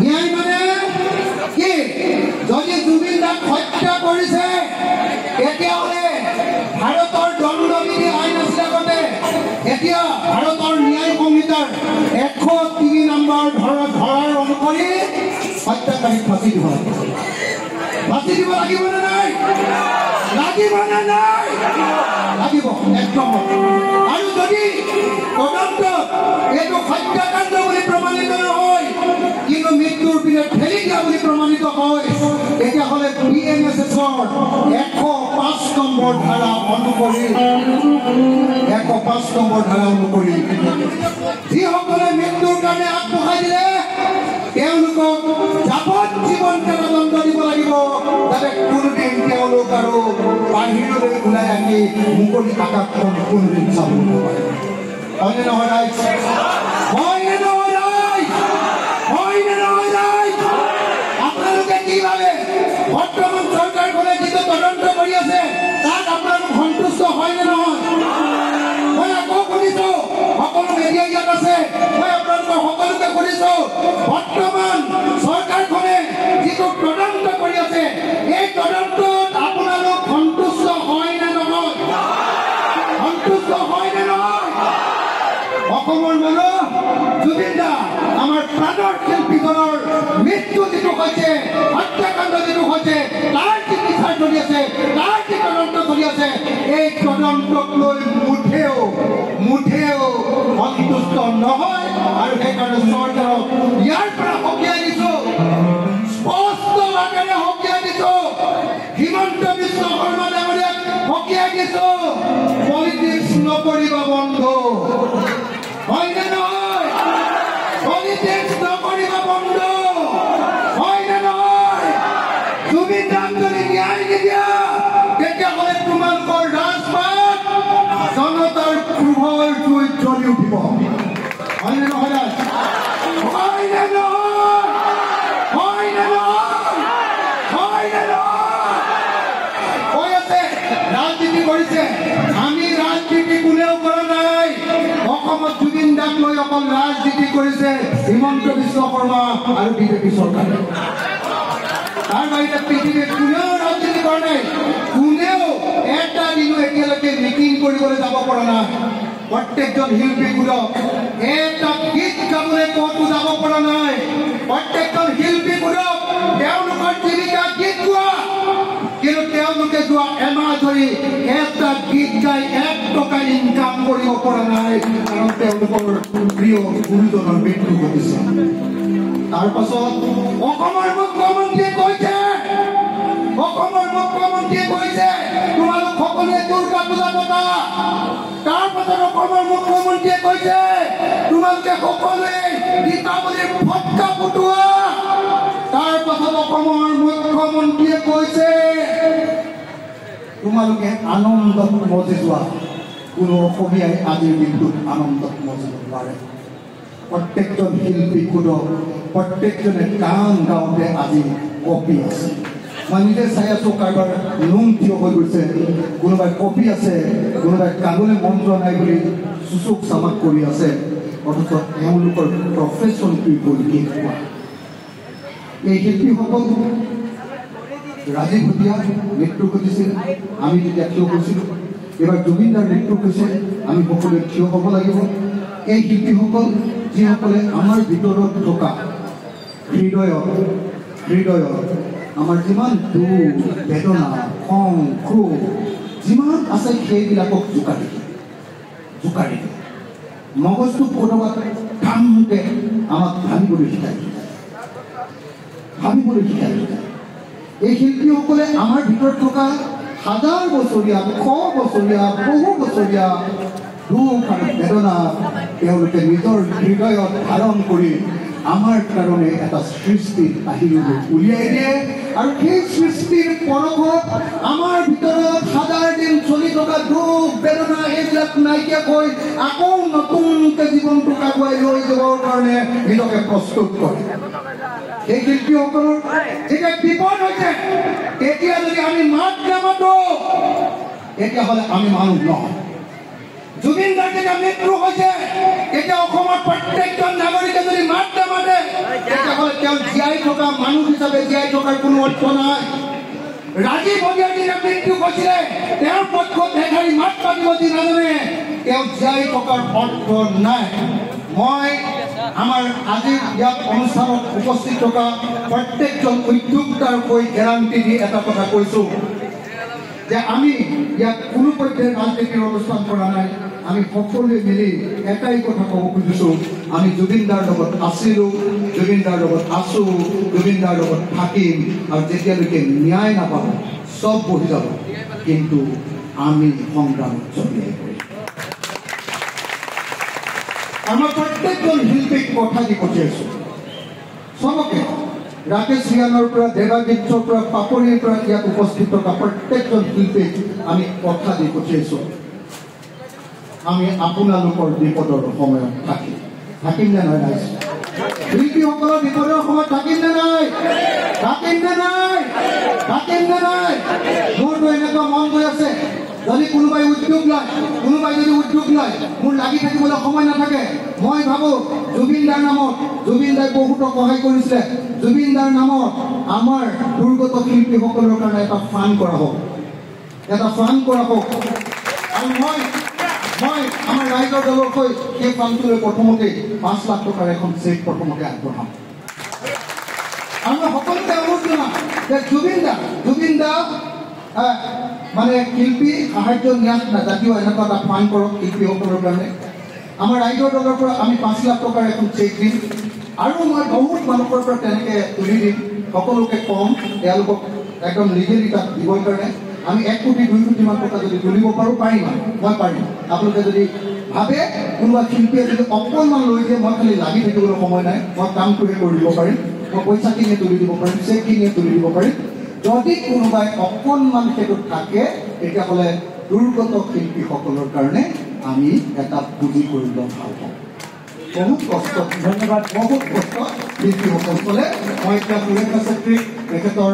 ন্যায় মানে কি? যদি জুবিন দাক হত্যা কৰিছে তেতিয়াহ'লে ভাৰতৰ দণ্ডবিধি আইন আছিল আগতে, এতিয়া ভাৰতৰ ন্যায় সংহিতাৰ 103 নম্বৰ ধাৰাৰ অনুসৰি হত্যাকাৰীক ফাঁচি দিব লাগিব। ফাঁচি দিব লাগিব নে নাই? লাগিব নে নাই? লাগিব, একদম। আৰু যদি তদন্ত এইটো হত্যাকাণ্ড বুলি প্ৰমাণিত নহয়, কিন্তু মৃত্যুৰ পিনে ঠেলি দিয়া বুলি প্ৰমাণিত হয়, তেতিয়াহ'লে BNSSৰ 105 নম্বৰ ধাৰা অনুসৰি যিসকলে মৃত্যুৰ কাৰণে আগবঢ়াই দিলে তেওঁলোকক যাৱজ্জীৱন কাৰাদণ্ড দিব লাগিব, যাতে কোনোদিন তেওঁলোক আৰু বাহিৰলৈ ওলাই আহি মুকলি আকাশখন কোনোদিন চাব নোৱাৰে। হয়নে নহয় ৰাইজ? হয়নে নহয় ৰাইজ? হয়নে নহয় ৰাইজ? আপোনালোকে কি ভাবে? বৰ্তমান চৰকাৰখনে যিটো তদন্ত কৰি আছে তাত আপোনালোক সন্তুষ্ট হয়নে নহয়? মই আকৌ শুনিছো, সকলো মেডিয়া ইয়াত আছে, মই আপোনালোকৰ সকলোকে শুনিছো, বৰ্তমান চৰকাৰখনে যিটো তদন্ত কৰি আছে এই তদন্তত আপোনালোক সন্তুষ্ট হয় নে নহয়? সন্তুষ্ট হয় নে নহয়? অসমৰ মানুহ জুবিন দা আমাৰ প্ৰাণৰ শিল্পীজনৰ মৃত্যু যিটো হৈছে, হত্যাকাণ্ড যিটো হৈছে, তাৰ যি বিচাৰ চলি আছে, তাৰ যি তদন্ত চলি আছে, এই তদন্তক লৈ মুঠেও সন্তুষ্ট নহয়। আৰু সেইকাৰণে চৰকাৰক ইয়াৰ পৰা সকীয়াই দিছো, স্পষ্ট আকাৰে সকীয়াই দিছো, হিমন্ত বিশ্ব শৰ্মা ডাঙৰীয়াক সকীয়াই দিছো, পলিটিক্স নকৰিবা বন্ধু। হয়নে নহয়? পলিটিক্স নকৰিবা বন্ধু। হয়নে নহয়? জুবিন দাক যদি ন্যায় নিদিয়া তেতিয়াহ'লে তোমালোকৰ ৰাজপাট জনতাৰ ক্ষোভৰ জুইত জ্বলি উঠিব। হয়নে নহয়? হয়নে নহয়? হয়নে নহয়? হয়নে নহয়? কৈ আছে ৰাজনীতি কৰিছে, আমি ৰাজনীতি কোনেও কৰা নাই। অসমত জুবিন দাক লৈ অকল ৰাজনীতি কৰিছে হিমন্ত বিশ্ব শৰ্মা আৰু বিজেপি চৰকাৰে। তাৰ বাহিৰে পৃথিৱীত কোনেও ৰাজনীতি কৰা নাই, কোনেও এটা দিনো এতিয়ালৈকে মিটিং কৰিবলৈ যাব পৰা নাই। প্ৰত্যেকজন শিল্পী গোটক এটা গীত গাবলৈ ক'তো যাব পৰা নাই। প্ৰত্যেকজন শিল্পী গোটক তেওঁলোকৰ জীৱিকা গীত গোৱা, কিন্তু তেওঁলোকে যোৱা এমাহ ধৰি এটা গীত গাই 1 টকা ইনকাম কৰিব পৰা নাই, কাৰণ তেওঁলোকৰ প্ৰিয় গুৰুজনৰ মৃত্যু ঘটিছে। তাৰ পাছত অসমৰ মুখ্যমন্ত্ৰীয়ে কৈছে তোমালোক সকলোৱে দুৰ্গা পূজা পতা। তাৰ পাছত অসমৰ মুখ্যমন্ত্ৰীয়ে কৈছে তোমালোকে সকলোৱে দীপাৱলীৰ ফটকা ফুটোৱা। তাৰ পাছত অসমৰ মুখ্যমন্ত্ৰীয়ে কৈছে তোমালোকে আনন্দত মজি যোৱা। কোনো অসমীয়াই আজিৰ দিনটোত আনন্দত মজিব নোৱাৰে। প্ৰত্যেকজন শিল্পী গোটক প্ৰত্যেকজনে গান গাওঁতে আজি কপি আছে। মই নিজে চাই আছো, কাৰোবাৰ নোম থিয় হৈ গৈছে, কোনোবাই কপি আছে, কোনোবাই গাবলৈ মন্ত্ৰ নাই বুলি চুচুক চামাক কৰি আছে, অথচ তেওঁলোকৰ প্ৰফেশ্যন কি হ'ল গীত গোৱা। এই শিল্পীসকল ৰাজীৱ ভূটিয়া মৃত্যু ঘটিছিল, আমি তেতিয়া থিয় হৈছিলোঁ। এইবাৰ জুবিন দাৰ মৃত্যু হৈছে, আমি সকলোৱে থিয় হ'ব লাগিব। এই শিল্পীসকল যিসকলে আমাৰ ভিতৰত থকা হৃদয়ত আমাৰ যিমান দুখ বেদনা খং ক্ষোভ যিমান আছে সেইবিলাকক জোকাৰি দিয়ে। মগজটো ক'ৰবাত কামতে আমাক ভাবিবলৈ শিকাই। এই শিল্পীসকলে আমাৰ ভিতৰত থকা 1000 বছৰীয়া 100 বছৰীয়া বহু বছৰীয়া দুখ আৰু বেদনা তেওঁলোকে নিজৰ হৃদয়ত ধাৰণ কৰি আমাৰ কাৰণে এটা সৃষ্টিৰ বাহিৰলৈ উলিয়াই দিয়ে। আৰু সেই সৃষ্টিৰ পৰশত আমাৰ ভিতৰত 1000 দিন চলি থকা দুখ বেদনা এইবিলাক নাইকিয়া কৰি আকৌ নতুনকৈ জীৱনটোক আগুৱাই লৈ যাবৰ কাৰণে নিজকে প্ৰস্তুত কৰে। সেই শিল্পীসকলৰ যেতিয়া বিপদ হৈছে তেতিয়া যদি আমি মাত নামাতো তেতিয়াহ'লে আমি মানুহ নহয়। জুবিন দাৰ যেতিয়া মৃত্যু হৈছে তেতিয়া অসমৰ প্ৰত্যেকজন নাগৰিকে যদি মাত নামাতে তেতিয়াহ'লে তেতিয়াহ'লে তেওঁ জীয়াই থকা মানুহ হিচাপে জীয়াই থকাৰ কোনো অৰ্থ নাই। ৰাজীৱ বলিয়াদিনে মৃত্যু হৈছিলে, তেওঁৰ পক্ষত এঘাৰী মাত মাতিব যি নাজানে, তেওঁ জীয়াই থকাৰ অৰ্থ নাই। মই আমাৰ আজি ইয়াত অনুষ্ঠানত উপস্থিত থকা প্ৰত্যেকজন উদ্যোক্তাৰ হৈ গেৰাণ্টি দি এটা কথা কৈছোঁ যে আমি ইয়াত কোনো পৰ্যায়ৰ ৰাজনীতিৰ অনুষ্ঠান কৰা নাই। আমি সকলোৱে মিলি এটাই কথা ক'ব খুজিছোঁ, আমি জুবিন দাৰ লগত আছিলোঁ, জুবিন দাৰ লগত আছোঁ, জুবিন দাৰ লগত থাকিম, আৰু যেতিয়ালৈকে ন্যায় নাপাব চব বহি যাব, কিন্তু আমি সংগ্ৰামত চলিয়াই কৰিম। আমাৰ প্ৰত্যেকজন শিল্পীক কথা দি পঠিয়াইছোঁ, চবকে, ৰাকেশ ৰিয়ানৰ পৰা দেৱাগীতৰ পৰা পাপৰিৰ পৰা ইয়াত উপস্থিত থকা প্ৰত্যেকজন শিল্পীক আমি কথা দি পঠিয়াইছোঁ, আমি আপোনালোকৰ বিপদৰ সময়ত থাকিম নে নাই? শিল্পীসকলৰ বিপদৰ সময়ত থাকিম নে নাই? মোৰতো এনেকুৱা মন গৈ আছে, যদি কোনোবাই উদ্যোগ লয়, মোৰ লাগি থাকিবলৈ সময় নাথাকে। মই ভাবোঁ জুবিন দাৰ নামত, জুবিন দাই বহুতো সহায় কৰিছিলে, জুবিন দাৰ নামত আমাৰ দুৰ্গত শিল্পীসকলৰ কাৰণে এটা ফাণ্ড কৰা হওক, আৰু মই আমাৰ ৰাইজৰ দলৰ হৈ সেই ফাণ্ডটোলৈ প্ৰথমতে 5 লাখ টকাৰ এখন চেক প্ৰথমতে আগবঢ়াম। আৰু মই সকলোকে অনুৰোধ জনাম যে জুবিন দা মানে শিল্পী সাহায্য ন্যাস জাতীয় এনেকুৱা এটা ফাণ্ড কৰক শিল্পীসকলৰ কাৰণে। আমাৰ ৰাইজৰ দলৰ পৰা আমি 5 লাখ টকাৰ এখন চেক দিম, আৰু মই বহুত মানুহৰ পৰা তেনেকৈ তুলি দিম, সকলোকে কম তেওঁলোকক একদম লিগেলি তাত দিবৰ কাৰণে। আমি 1 কোটি 2 কোটিমান টকা যদি তুলিব পাৰোঁ, মই পাৰিম। আপোনালোকে যদি ভাবে কোনোবা শিল্পীয়ে যদি অকণমান লৈ দিয়ে, মই খালি লাগি থাকিবলৈ সময় নাই, মই কামটোহে কৰি দিব পাৰিম, মই পইচাখিনিয়ে তুলি দিব পাৰিম, চেকখিনিয়ে তুলি দিব পাৰিম। যদি কোনোবাই অকণমান সেইটোত থাকে, তেতিয়াহ'লে দুৰ্গত শিল্পীসকলৰ কাৰণে আমি এটা পুঁজি কৰি লোৱা ভাল পাওঁ। বহুত কষ্ট, ধন্যবাদ, বহুত কষ্ট শিল্পীসকলে। মই এতিয়া সুৰেখা চেত্ৰীক তেখেতৰ